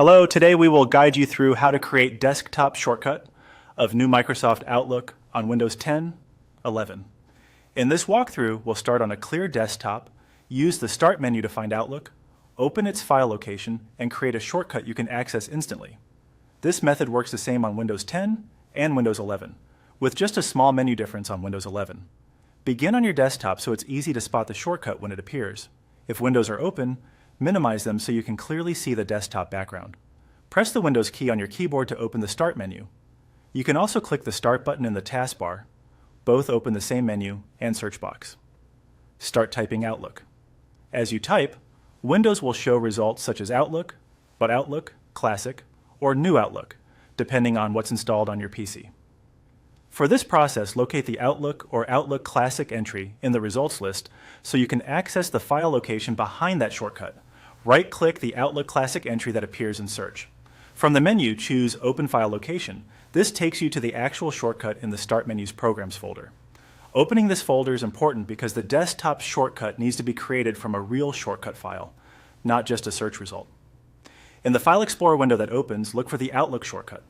Hello, today we will guide you through how to create desktop shortcut of new Microsoft Outlook on Windows 10, 11. In this walkthrough, we'll start on a clear desktop, use the Start menu to find Outlook, open its file location, and create a shortcut you can access instantly. This method works the same on Windows 10 and Windows 11, with just a small menu difference on Windows 11. Begin on your desktop so it's easy to spot the shortcut when it appears. If windows are open, minimize them so you can clearly see the desktop background. Press the Windows key on your keyboard to open the Start menu. You can also click the Start button in the taskbar. Both open the same menu and search box. Start typing Outlook. As you type, Windows will show results such as Outlook, but Outlook, Classic, or New Outlook, depending on what's installed on your PC. For this process, locate the Outlook or Outlook Classic entry in the results list so you can access the file location behind that shortcut. Right-click the Outlook Classic entry that appears in search. From the menu, choose Open File Location. This takes you to the actual shortcut in the Start menu's Programs folder. Opening this folder is important because the desktop shortcut needs to be created from a real shortcut file, not just a search result. In the File Explorer window that opens, look for the Outlook shortcut.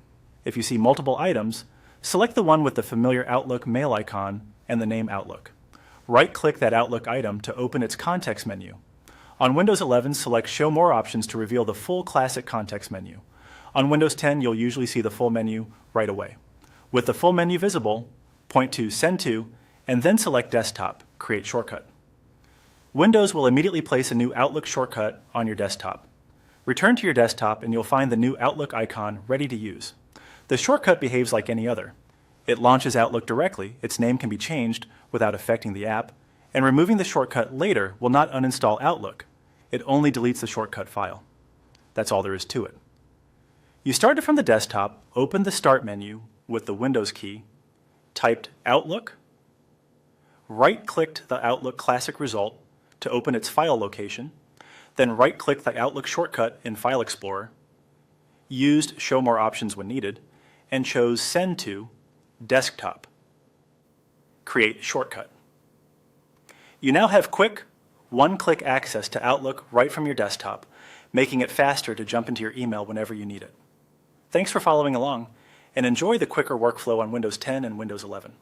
If you see multiple items, select the one with the familiar Outlook mail icon and the name Outlook. Right-click that Outlook item to open its context menu. On Windows 11, select Show More options to reveal the full Classic context menu. On Windows 10, you'll usually see the full menu right away. With the full menu visible, point to Send To, and then select Desktop, Create Shortcut. Windows will immediately place a new Outlook shortcut on your desktop. Return to your desktop and you'll find the new Outlook icon ready to use. The shortcut behaves like any other. It launches Outlook directly, its name can be changed without affecting the app, and removing the shortcut later will not uninstall Outlook. It only deletes the shortcut file. That's all there is to it. You started from the desktop, opened the Start menu with the Windows key, typed Outlook, right-clicked the Outlook Classic result to open its file location, then right-clicked the Outlook shortcut in File Explorer, used Show More options when needed, and chose Send To, Desktop. Create Shortcut. You now have quick, one-click access to Outlook right from your desktop, making it faster to jump into your email whenever you need it. Thanks for following along, and enjoy the quicker workflow on Windows 10 and Windows 11.